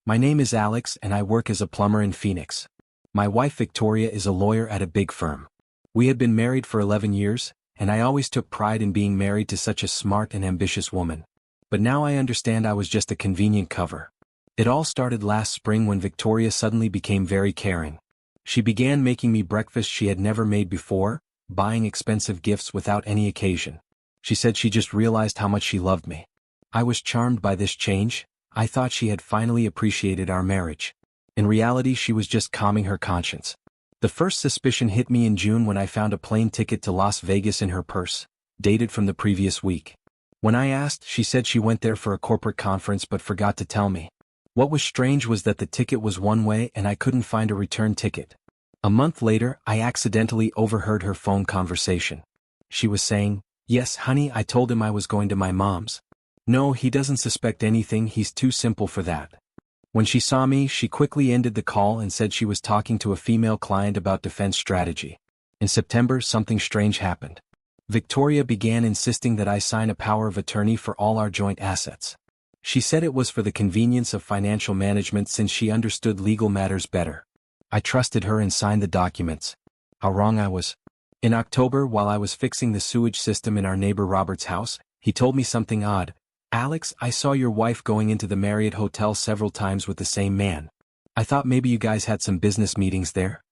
My name is Alex and I work as a plumber in Phoenix. My wife Victoria is a lawyer at a big firm. We had been married for 11 years, and I always took pride in being married to such a smart and ambitious woman. But now I understand I was just a convenient cover. It all started last spring when Victoria suddenly became very caring. She began making me breakfast she had never made before, buying expensive gifts without any occasion. She said she just realized how much she loved me. I was charmed by this change. I thought she had finally appreciated our marriage. In reality, she was just calming her conscience. The first suspicion hit me in June when I found a plane ticket to Las Vegas in her purse, dated from the previous week. When I asked, she said she went there for a corporate conference but forgot to tell me. What was strange was that the ticket was one way and I couldn't find a return ticket. A month later, I accidentally overheard her phone conversation. She was saying, "Yes, honey, I told him I was going to my mom's. No, he doesn't suspect anything, he's too simple for that." When she saw me, she quickly ended the call and said she was talking to a female client about defense strategy. In September, something strange happened. Victoria began insisting that I sign a power of attorney for all our joint assets. She said it was for the convenience of financial management since she understood legal matters better. I trusted her and signed the documents. How wrong I was. In October, while I was fixing the sewage system in our neighbor Robert's house, he told me something odd. "Alex, I saw your wife going into the Marriott Hotel several times with the same man. I thought maybe you guys had some business meetings there."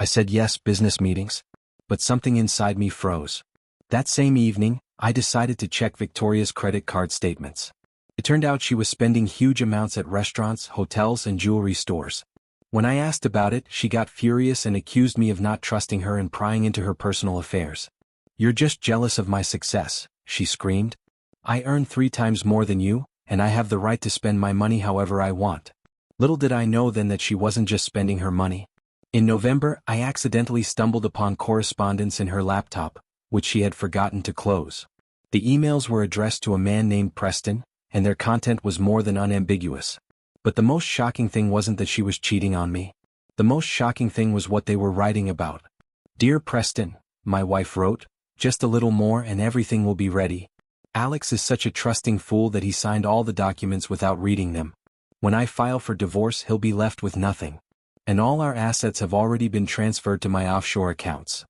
I said yes, business meetings. But something inside me froze. That same evening, I decided to check Victoria's credit card statements. It turned out she was spending huge amounts at restaurants, hotels, and jewelry stores. When I asked about it, she got furious and accused me of not trusting her and prying into her personal affairs. "You're just jealous of my success," she screamed. "I earn 3 times more than you, and I have the right to spend my money however I want." Little did I know then that she wasn't just spending her money. In November, I accidentally stumbled upon correspondence in her laptop, which she had forgotten to close. The emails were addressed to a man named Preston, and their content was more than unambiguous. But the most shocking thing wasn't that she was cheating on me. The most shocking thing was what they were writing about. "Dear Preston," my wife wrote, "just a little more and everything will be ready. Alex is such a trusting fool that he signed all the documents without reading them. When I file for divorce, he'll be left with nothing. And all our assets have already been transferred to my offshore accounts."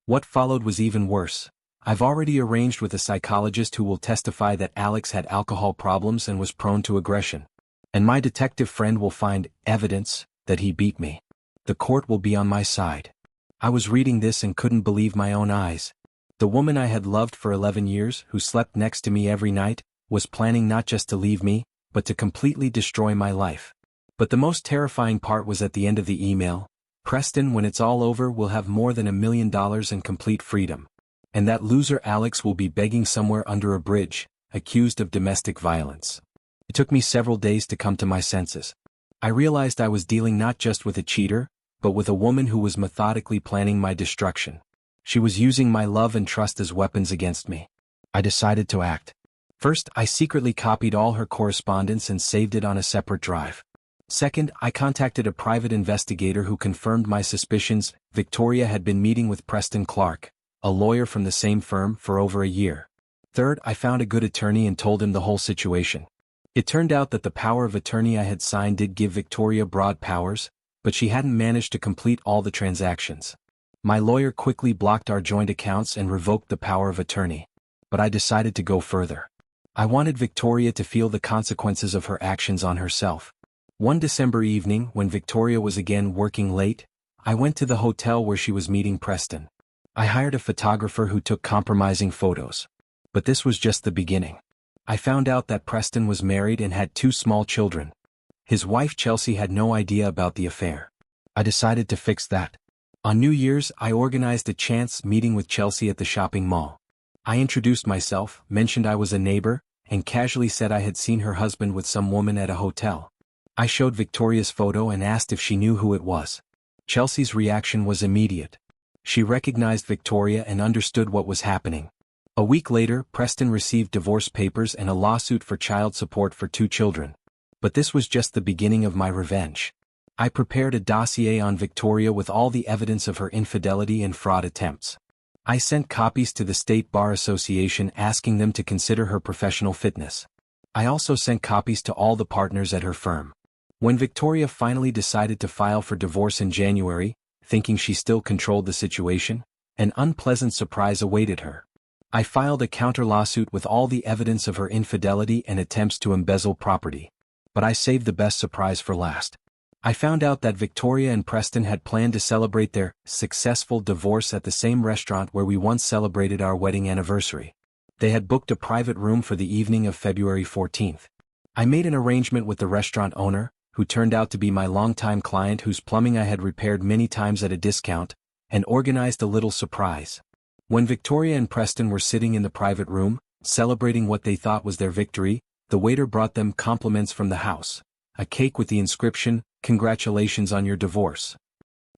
What followed was even worse. "I've already arranged with a psychologist who will testify that Alex had alcohol problems and was prone to aggression. And my detective friend will find evidence that he beat me. The court will be on my side." I was reading this and couldn't believe my own eyes. The woman I had loved for 11 years, who slept next to me every night, was planning not just to leave me, but to completely destroy my life. But the most terrifying part was at the end of the email. "Preston, when it's all over, will have more than $1 million and complete freedom. And that loser Alex will be begging somewhere under a bridge, accused of domestic violence." It took me several days to come to my senses. I realized I was dealing not just with a cheater, but with a woman who was methodically planning my destruction. She was using my love and trust as weapons against me. I decided to act. First, I secretly copied all her correspondence and saved it on a separate drive. Second, I contacted a private investigator who confirmed my suspicions. Victoria had been meeting with Preston Clark, a lawyer from the same firm, for over a year. Third, I found a good attorney and told him the whole situation. It turned out that the power of attorney I had signed did give Victoria broad powers, but she hadn't managed to complete all the transactions. My lawyer quickly blocked our joint accounts and revoked the power of attorney. But I decided to go further. I wanted Victoria to feel the consequences of her actions on herself. One December evening, when Victoria was again working late, I went to the hotel where she was meeting Preston. I hired a photographer who took compromising photos. But this was just the beginning. I found out that Preston was married and had 2 small children. His wife Chelsea had no idea about the affair. I decided to fix that. On New Year's, I organized a chance meeting with Chelsea at the shopping mall. I introduced myself, mentioned I was a neighbor, and casually said I had seen her husband with some woman at a hotel. I showed Victoria's photo and asked if she knew who it was. Chelsea's reaction was immediate. She recognized Victoria and understood what was happening. A week later, Preston received divorce papers and a lawsuit for child support for 2 children. But this was just the beginning of my revenge. I prepared a dossier on Victoria with all the evidence of her infidelity and fraud attempts. I sent copies to the State Bar Association asking them to consider her professional fitness. I also sent copies to all the partners at her firm. When Victoria finally decided to file for divorce in January, thinking she still controlled the situation, an unpleasant surprise awaited her. I filed a counter-lawsuit with all the evidence of her infidelity and attempts to embezzle property. But I saved the best surprise for last. I found out that Victoria and Preston had planned to celebrate their successful divorce at the same restaurant where we once celebrated our wedding anniversary. They had booked a private room for the evening of February 14th. I made an arrangement with the restaurant owner, who turned out to be my longtime client whose plumbing I had repaired many times at a discount, and organized a little surprise. When Victoria and Preston were sitting in the private room, celebrating what they thought was their victory, the waiter brought them compliments from the house, a cake with the inscription, "Congratulations on your divorce."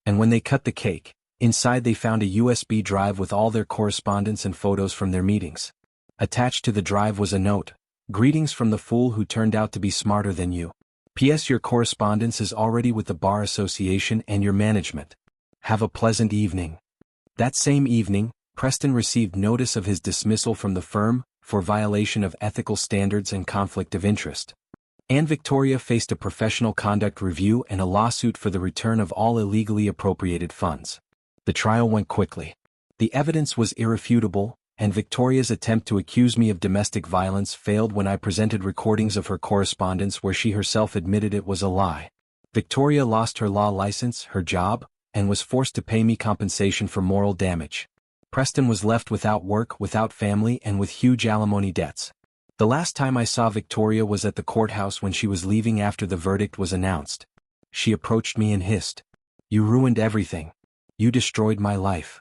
And when they cut the cake, inside they found a USB drive with all their correspondence and photos from their meetings. Attached to the drive was a note, "Greetings from the fool who turned out to be smarter than you. P.S. Your correspondence is already with the Bar Association and your management. Have a pleasant evening." That same evening, Preston received notice of his dismissal from the firm for violation of ethical standards and conflict of interest. And Victoria faced a professional conduct review and a lawsuit for the return of all illegally appropriated funds. The trial went quickly. The evidence was irrefutable, and Victoria's attempt to accuse me of domestic violence failed when I presented recordings of her correspondence where she herself admitted it was a lie. Victoria lost her law license, her job, and was forced to pay me compensation for moral damage. Preston was left without work, without family, and with huge alimony debts. The last time I saw Victoria was at the courthouse when she was leaving after the verdict was announced. She approached me and hissed, "You ruined everything. You destroyed my life."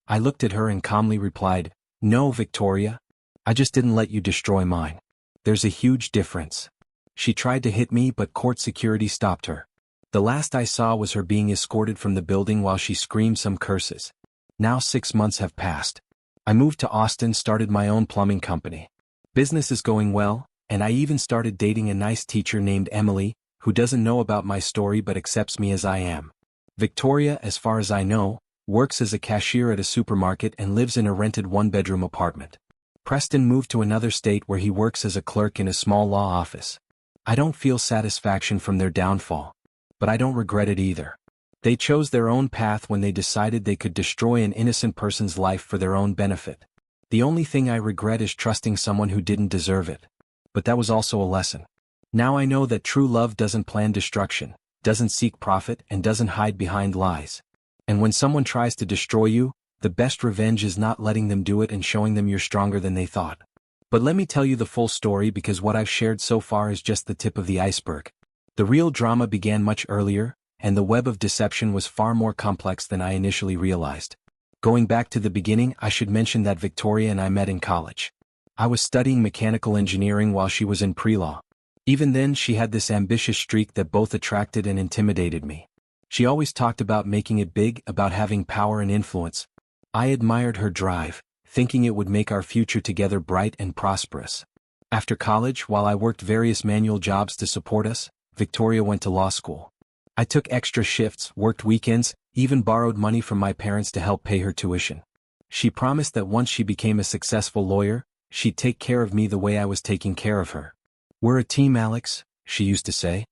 I looked at her and calmly replied, "No, Victoria. I just didn't let you destroy mine. There's a huge difference." She tried to hit me but court security stopped her. The last I saw was her being escorted from the building while she screamed some curses. Now 6 months have passed. I moved to Austin, started my own plumbing company. Business is going well, and I even started dating a nice teacher named Emily, who doesn't know about my story but accepts me as I am. Victoria, as far as I know, works as a cashier at a supermarket and lives in a rented one-bedroom apartment. Preston moved to another state where he works as a clerk in a small law office. I don't feel satisfaction from their downfall, but I don't regret it either. They chose their own path when they decided they could destroy an innocent person's life for their own benefit. The only thing I regret is trusting someone who didn't deserve it. But that was also a lesson. Now I know that true love doesn't plan destruction, doesn't seek profit, and doesn't hide behind lies. And when someone tries to destroy you, the best revenge is not letting them do it and showing them you're stronger than they thought. But let me tell you the full story because what I've shared so far is just the tip of the iceberg. The real drama began much earlier, and the web of deception was far more complex than I initially realized. Going back to the beginning, I should mention that Victoria and I met in college. I was studying mechanical engineering while she was in pre-law. Even then, she had this ambitious streak that both attracted and intimidated me. She always talked about making it big, about having power and influence. I admired her drive, thinking it would make our future together bright and prosperous. After college, while I worked various manual jobs to support us, Victoria went to law school. I took extra shifts, worked weekends, even borrowed money from my parents to help pay her tuition. She promised that once she became a successful lawyer, she'd take care of me the way I was taking care of her. "We're a team, Alex," she used to say.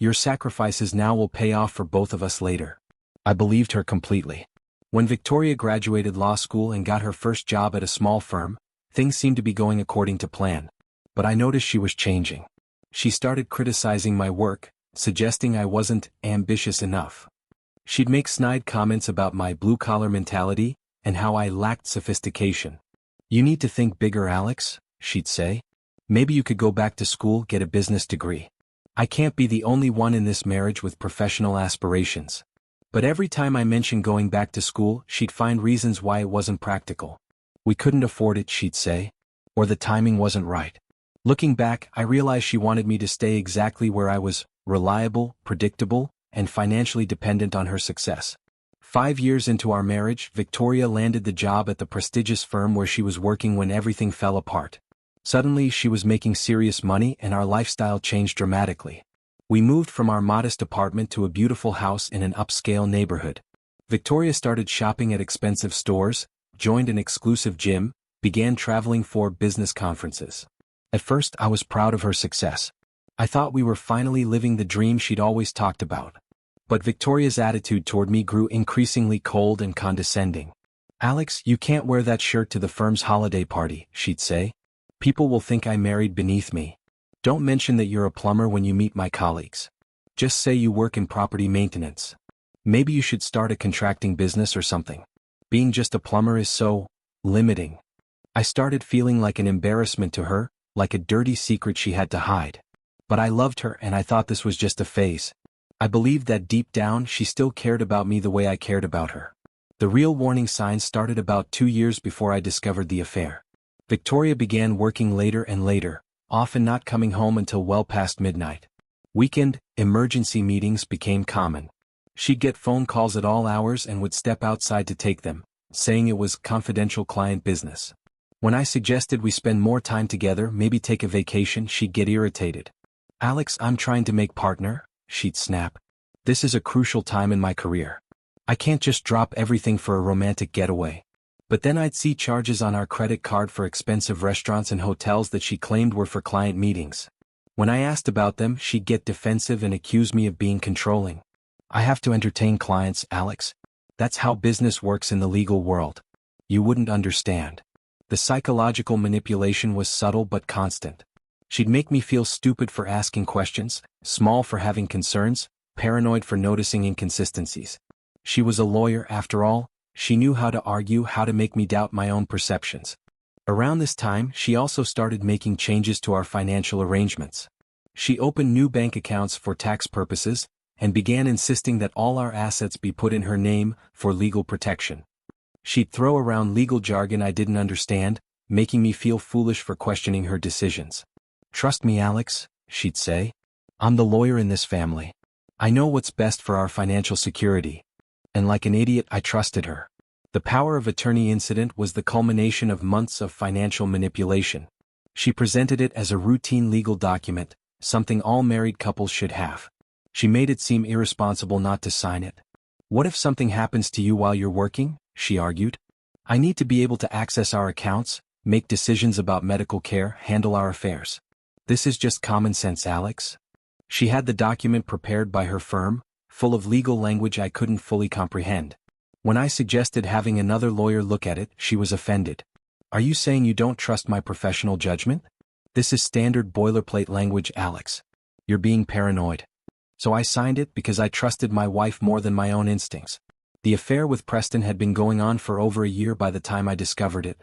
"Your sacrifices now will pay off for both of us later." I believed her completely. When Victoria graduated law school and got her first job at a small firm, things seemed to be going according to plan. But I noticed she was changing. She started criticizing my work, suggesting I wasn't ambitious enough. She'd make snide comments about my blue-collar mentality and how I lacked sophistication. "You need to think bigger, Alex," she'd say. "Maybe you could go back to school, get a business degree. I can't be the only one in this marriage with professional aspirations." But every time I mentioned going back to school, she'd find reasons why it wasn't practical. "We couldn't afford it," she'd say. Or the timing wasn't right. Looking back, I realized she wanted me to stay exactly where I was, reliable, predictable, and financially dependent on her success. 5 years into our marriage, Victoria landed the job at the prestigious firm where she was working when everything fell apart. Suddenly, she was making serious money and our lifestyle changed dramatically. We moved from our modest apartment to a beautiful house in an upscale neighborhood. Victoria started shopping at expensive stores, joined an exclusive gym, began traveling for business conferences. At first, I was proud of her success. I thought we were finally living the dream she'd always talked about. But Victoria's attitude toward me grew increasingly cold and condescending. "Alex, you can't wear that shirt to the firm's holiday party," she'd say. "People will think I married beneath me. Don't mention that you're a plumber when you meet my colleagues. Just say you work in property maintenance. Maybe you should start a contracting business or something. Being just a plumber is so limiting." I started feeling like an embarrassment to her, like a dirty secret she had to hide. But I loved her and I thought this was just a phase. I believed that deep down she still cared about me the way I cared about her. The real warning signs started about 2 years before I discovered the affair. Victoria began working later and later, often not coming home until well past midnight. Weekend, emergency meetings became common. She'd get phone calls at all hours and would step outside to take them, saying it was confidential client business. When I suggested we spend more time together, maybe take a vacation, she'd get irritated. "Alex, I'm trying to make partner," she'd snap. "This is a crucial time in my career. I can't just drop everything for a romantic getaway." But then I'd see charges on our credit card for expensive restaurants and hotels that she claimed were for client meetings. When I asked about them, she'd get defensive and accuse me of being controlling. "I have to entertain clients, Alex. That's how business works in the legal world. You wouldn't understand." The psychological manipulation was subtle but constant. She'd make me feel stupid for asking questions, small for having concerns, paranoid for noticing inconsistencies. She was a lawyer after all. She knew how to argue, how to make me doubt my own perceptions. Around this time, she also started making changes to our financial arrangements. She opened new bank accounts for tax purposes, and began insisting that all our assets be put in her name, for legal protection. She'd throw around legal jargon I didn't understand, making me feel foolish for questioning her decisions. "Trust me, Alex," she'd say. "I'm the lawyer in this family. I know what's best for our financial security." And like an idiot, I trusted her. The power of attorney incident was the culmination of months of financial manipulation. She presented it as a routine legal document, something all married couples should have. She made it seem irresponsible not to sign it. "What if something happens to you while you're working?" she argued. "I need to be able to access our accounts, make decisions about medical care, handle our affairs. This is just common sense, Alex." She had the document prepared by her firm, full of legal language I couldn't fully comprehend. When I suggested having another lawyer look at it, she was offended. "Are you saying you don't trust my professional judgment? This is standard boilerplate language, Alex. You're being paranoid." So I signed it because I trusted my wife more than my own instincts. The affair with Preston had been going on for over a year by the time I discovered it.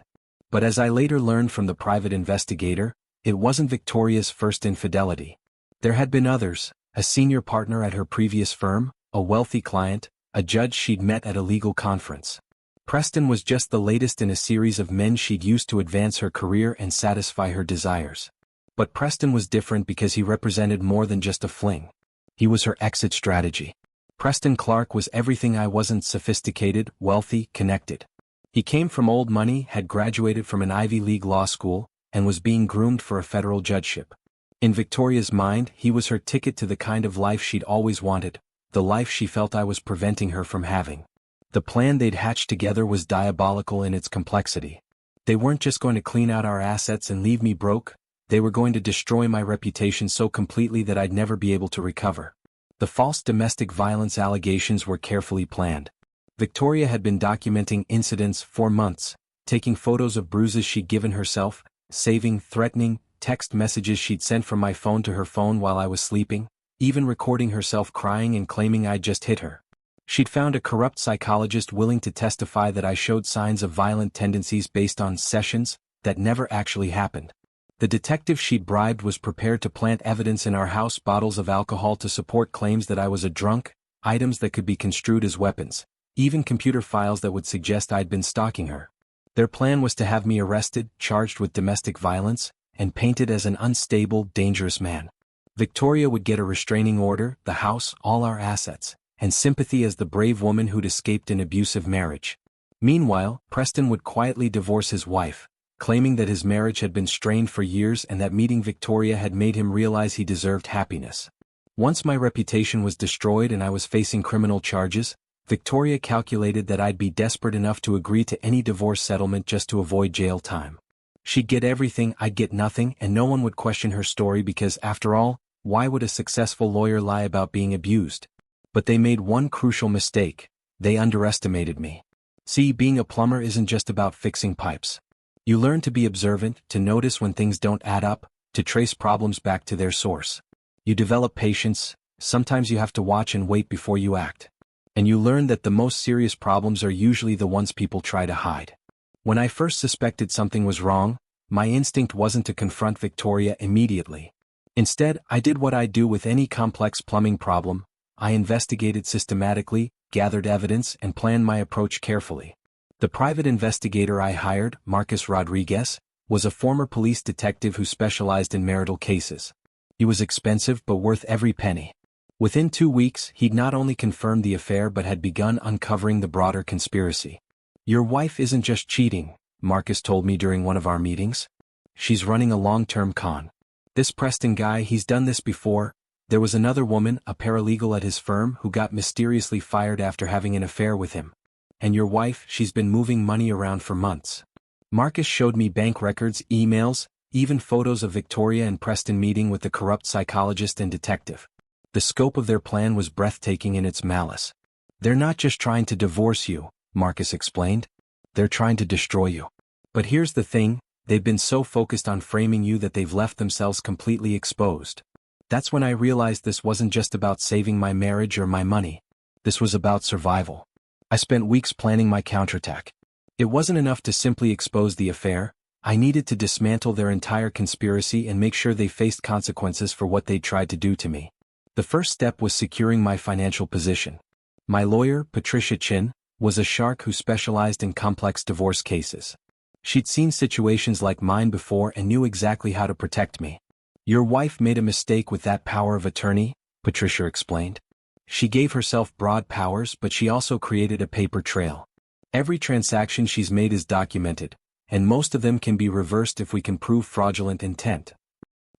But as I later learned from the private investigator, it wasn't Victoria's first infidelity. There had been others: a senior partner at her previous firm, a wealthy client, a judge she'd met at a legal conference. Preston was just the latest in a series of men she'd used to advance her career and satisfy her desires. But Preston was different because he represented more than just a fling. He was her exit strategy. Preston Clark was everything I wasn't: sophisticated, wealthy, connected. He came from old money, had graduated from an Ivy League law school, and was being groomed for a federal judgeship. In Victoria's mind, he was her ticket to the kind of life she'd always wanted, the life she felt I was preventing her from having. The plan they'd hatched together was diabolical in its complexity. They weren't just going to clean out our assets and leave me broke, they were going to destroy my reputation so completely that I'd never be able to recover. The false domestic violence allegations were carefully planned. Victoria had been documenting incidents for months, taking photos of bruises she'd given herself, saving threatening text messages she'd sent from my phone to her phone while I was sleeping, even recording herself crying and claiming I'd just hit her. She'd found a corrupt psychologist willing to testify that I showed signs of violent tendencies based on sessions that never actually happened. The detective she'd bribed was prepared to plant evidence in our house: bottles of alcohol to support claims that I was a drunk, items that could be construed as weapons, even computer files that would suggest I'd been stalking her. Their plan was to have me arrested, charged with domestic violence, and painted as an unstable, dangerous man. Victoria would get a restraining order, the house, all our assets, and sympathy as the brave woman who'd escaped an abusive marriage. Meanwhile, Preston would quietly divorce his wife, claiming that his marriage had been strained for years and that meeting Victoria had made him realize he deserved happiness. Once my reputation was destroyed and I was facing criminal charges, Victoria calculated that I'd be desperate enough to agree to any divorce settlement just to avoid jail time. She'd get everything, I'd get nothing, and no one would question her story because, after all, Why would a successful lawyer lie about being abused? But they made one crucial mistake. They underestimated me. See, being a plumber isn't just about fixing pipes. You learn to be observant, to notice when things don't add up, to trace problems back to their source. You develop patience. Sometimes you have to watch and wait before you act. And you learn that the most serious problems are usually the ones people try to hide. When I first suspected something was wrong, my instinct wasn't to confront Victoria immediately. Instead, I did what I do with any complex plumbing problem. I investigated systematically, gathered evidence, and planned my approach carefully. The private investigator I hired, Marcus Rodriguez, was a former police detective who specialized in marital cases. He was expensive but worth every penny. Within 2 weeks, he'd not only confirmed the affair but had begun uncovering the broader conspiracy. "Your wife isn't just cheating," Marcus told me during one of our meetings. "She's running a long-term con. This Preston guy, he's done this before. There was another woman, a paralegal at his firm, who got mysteriously fired after having an affair with him. And your wife, she's been moving money around for months." Marcus showed me bank records, emails, even photos of Victoria and Preston meeting with the corrupt psychologist and detective. The scope of their plan was breathtaking in its malice. "They're not just trying to divorce you," Marcus explained. "They're trying to destroy you. But here's the thing, they've been so focused on framing you that they've left themselves completely exposed." That's when I realized this wasn't just about saving my marriage or my money. This was about survival. I spent weeks planning my counterattack. It wasn't enough to simply expose the affair. I needed to dismantle their entire conspiracy and make sure they faced consequences for what they'd tried to do to me. The first step was securing my financial position. My lawyer, Patricia Chin, was a shark who specialized in complex divorce cases. She'd seen situations like mine before and knew exactly how to protect me. "Your wife made a mistake with that power of attorney," Patricia explained. "She gave herself broad powers, but she also created a paper trail. Every transaction she's made is documented, and most of them can be reversed if we can prove fraudulent intent."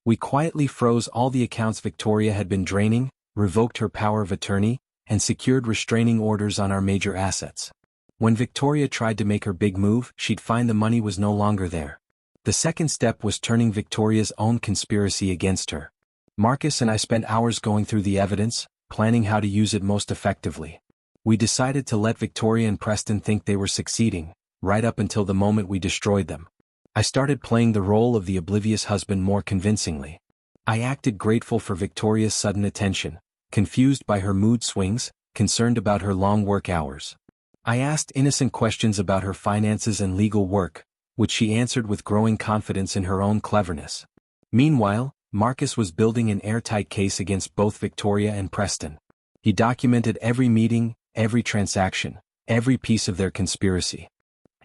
We quietly froze all the accounts Victoria had been draining, revoked her power of attorney, and secured restraining orders on our major assets. When Victoria tried to make her big move, she'd find the money was no longer there. The second step was turning Victoria's own conspiracy against her. Marcus and I spent hours going through the evidence, planning how to use it most effectively. We decided to let Victoria and Preston think they were succeeding, right up until the moment we destroyed them. I started playing the role of the oblivious husband more convincingly. I acted grateful for Victoria's sudden attention, confused by her mood swings, concerned about her long work hours. I asked innocent questions about her finances and legal work, which she answered with growing confidence in her own cleverness. Meanwhile, Marcus was building an airtight case against both Victoria and Preston. He documented every meeting, every transaction, every piece of their conspiracy.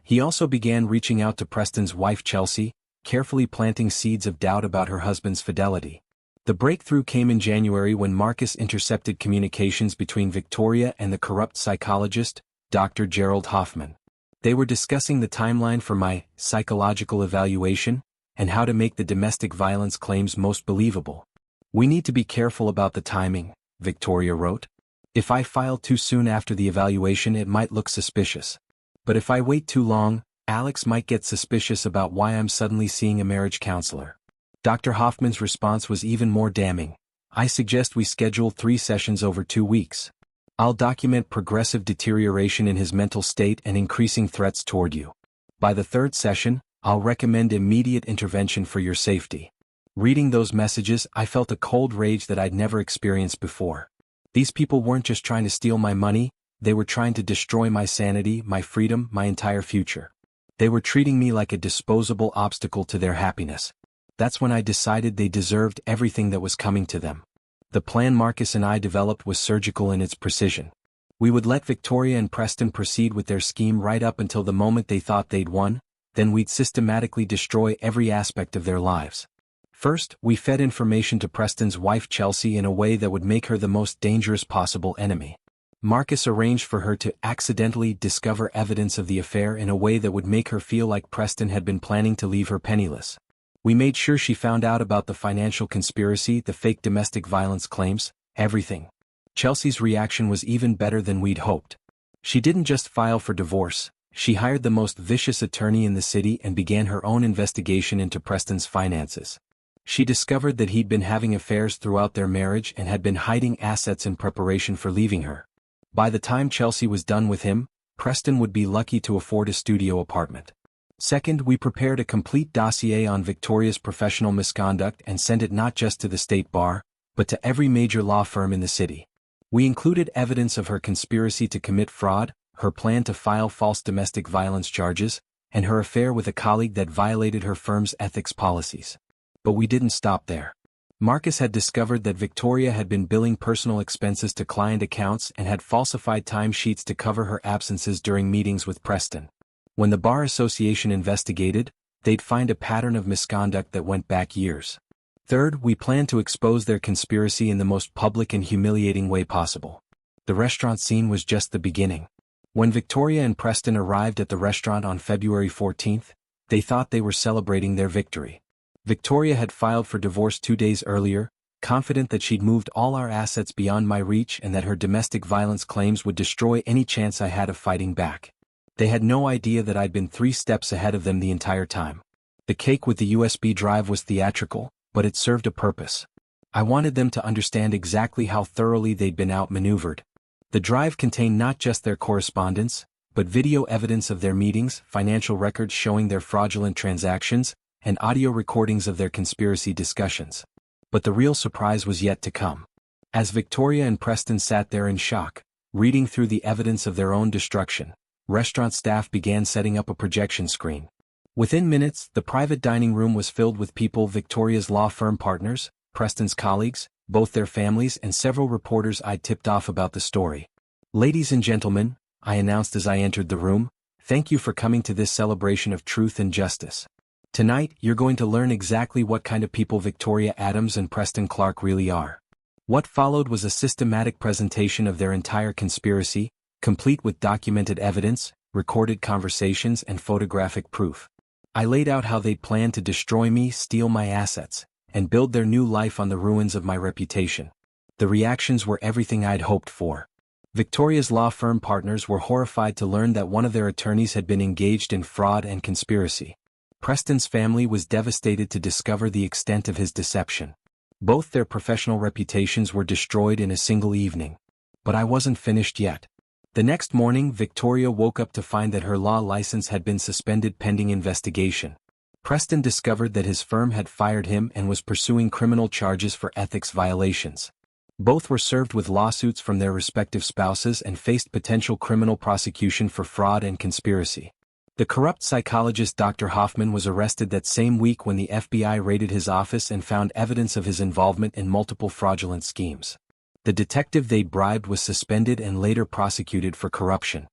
He also began reaching out to Preston's wife Chelsea, carefully planting seeds of doubt about her husband's fidelity. The breakthrough came in January when Marcus intercepted communications between Victoria and the corrupt psychologist, Dr. Gerald Hoffman. They were discussing the timeline for my psychological evaluation and how to make the domestic violence claims most believable. "We need to be careful about the timing," Victoria wrote. "If I file too soon after the evaluation, it might look suspicious. But if I wait too long, Alex might get suspicious about why I'm suddenly seeing a marriage counselor." Dr. Hoffman's response was even more damning. "I suggest we schedule 3 sessions over 2 weeks. I'll document progressive deterioration in his mental state and increasing threats toward you. By the 3rd session, I'll recommend immediate intervention for your safety." Reading those messages, I felt a cold rage that I'd never experienced before. These people weren't just trying to steal my money, they were trying to destroy my sanity, my freedom, my entire future. They were treating me like a disposable obstacle to their happiness. That's when I decided they deserved everything that was coming to them. The plan Marcus and I developed was surgical in its precision. We would let Victoria and Preston proceed with their scheme right up until the moment they thought they'd won, then we'd systematically destroy every aspect of their lives. First, we fed information to Preston's wife Chelsea in a way that would make her the most dangerous possible enemy. Marcus arranged for her to accidentally discover evidence of the affair in a way that would make her feel like Preston had been planning to leave her penniless. We made sure she found out about the financial conspiracy, the fake domestic violence claims, everything. Chelsea's reaction was even better than we'd hoped. She didn't just file for divorce, she hired the most vicious attorney in the city and began her own investigation into Preston's finances. She discovered that he'd been having affairs throughout their marriage and had been hiding assets in preparation for leaving her. By the time Chelsea was done with him, Preston would be lucky to afford a studio apartment. Second, we prepared a complete dossier on Victoria's professional misconduct and sent it not just to the state bar, but to every major law firm in the city. We included evidence of her conspiracy to commit fraud, her plan to file false domestic violence charges, and her affair with a colleague that violated her firm's ethics policies. But we didn't stop there. Marcus had discovered that Victoria had been billing personal expenses to client accounts and had falsified timesheets to cover her absences during meetings with Preston. When the Bar Association investigated, they'd find a pattern of misconduct that went back years. Third, we planned to expose their conspiracy in the most public and humiliating way possible. The restaurant scene was just the beginning. When Victoria and Preston arrived at the restaurant on February 14th, they thought they were celebrating their victory. Victoria had filed for divorce 2 days earlier, confident that she'd moved all our assets beyond my reach and that her domestic violence claims would destroy any chance I had of fighting back. They had no idea that I'd been 3 steps ahead of them the entire time. The cake with the USB drive was theatrical, but it served a purpose. I wanted them to understand exactly how thoroughly they'd been outmaneuvered. The drive contained not just their correspondence, but video evidence of their meetings, financial records showing their fraudulent transactions, and audio recordings of their conspiracy discussions. But the real surprise was yet to come. As Victoria and Preston sat there in shock, reading through the evidence of their own destruction, restaurant staff began setting up a projection screen. Within minutes, the private dining room was filled with people: Victoria's law firm partners, Preston's colleagues, both their families, and several reporters I'd tipped off about the story. "Ladies and gentlemen," I announced as I entered the room, "thank you for coming to this celebration of truth and justice. Tonight, you're going to learn exactly what kind of people Victoria Adams and Preston Clark really are." What followed was a systematic presentation of their entire conspiracy, complete with documented evidence, recorded conversations, and photographic proof. I laid out how they planned to destroy me, steal my assets, and build their new life on the ruins of my reputation. The reactions were everything I'd hoped for. Victoria's law firm partners were horrified to learn that one of their attorneys had been engaged in fraud and conspiracy. Preston's family was devastated to discover the extent of his deception. Both their professional reputations were destroyed in a single evening. But I wasn't finished yet. The next morning, Victoria woke up to find that her law license had been suspended pending investigation. Preston discovered that his firm had fired him and was pursuing criminal charges for ethics violations. Both were served with lawsuits from their respective spouses and faced potential criminal prosecution for fraud and conspiracy. The corrupt psychologist Dr. Hoffman was arrested that same week when the FBI raided his office and found evidence of his involvement in multiple fraudulent schemes. The detective they bribed was suspended and later prosecuted for corruption.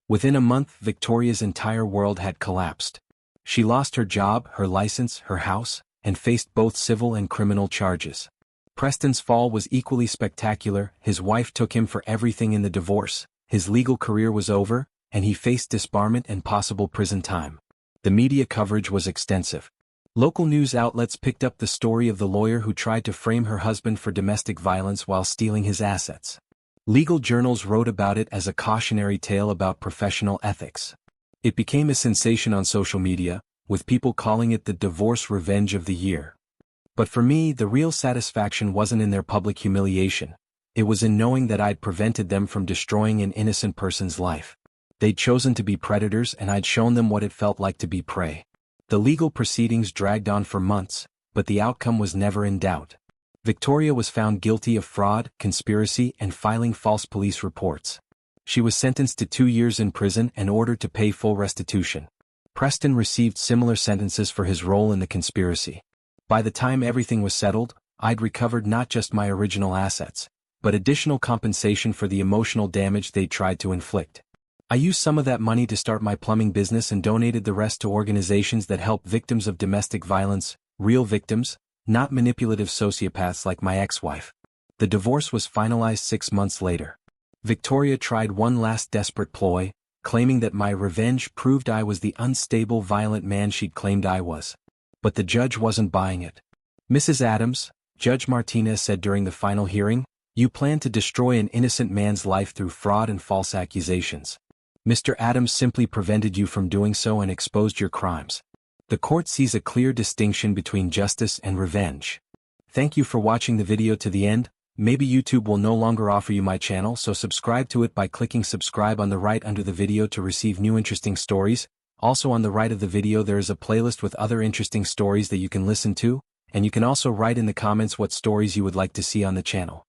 Within a month, Victoria's entire world had collapsed. She lost her job, her license, her house, and faced both civil and criminal charges. Preston's fall was equally spectacular. His wife took him for everything in the divorce, his legal career was over, and he faced disbarment and possible prison time. The media coverage was extensive. Local news outlets picked up the story of the lawyer who tried to frame her husband for domestic violence while stealing his assets. Legal journals wrote about it as a cautionary tale about professional ethics. It became a sensation on social media, with people calling it the divorce revenge of the year. But for me, the real satisfaction wasn't in their public humiliation. It was in knowing that I'd prevented them from destroying an innocent person's life. They'd chosen to be predators and I'd shown them what it felt like to be prey. The legal proceedings dragged on for months, but the outcome was never in doubt. Victoria was found guilty of fraud, conspiracy, and filing false police reports. She was sentenced to 2 years in prison and ordered to pay full restitution. Preston received similar sentences for his role in the conspiracy. By the time everything was settled, I'd recovered not just my original assets, but additional compensation for the emotional damage they'd tried to inflict. I used some of that money to start my plumbing business and donated the rest to organizations that help victims of domestic violence, real victims, not manipulative sociopaths like my ex-wife. The divorce was finalized 6 months later. Victoria tried one last desperate ploy, claiming that my revenge proved I was the unstable, violent man she'd claimed I was. But the judge wasn't buying it. "Mrs. Adams," Judge Martinez said during the final hearing, "you plan to destroy an innocent man's life through fraud and false accusations. Mr. Adams simply prevented you from doing so and exposed your crimes. The court sees a clear distinction between justice and revenge. Thank you for watching the video to the end. Maybe YouTube will no longer offer you my channel, so subscribe to it by clicking subscribe on the right under the video to receive new interesting stories. Also on the right of the video there is a playlist with other interesting stories that you can listen to, and you can also write in the comments what stories you would like to see on the channel.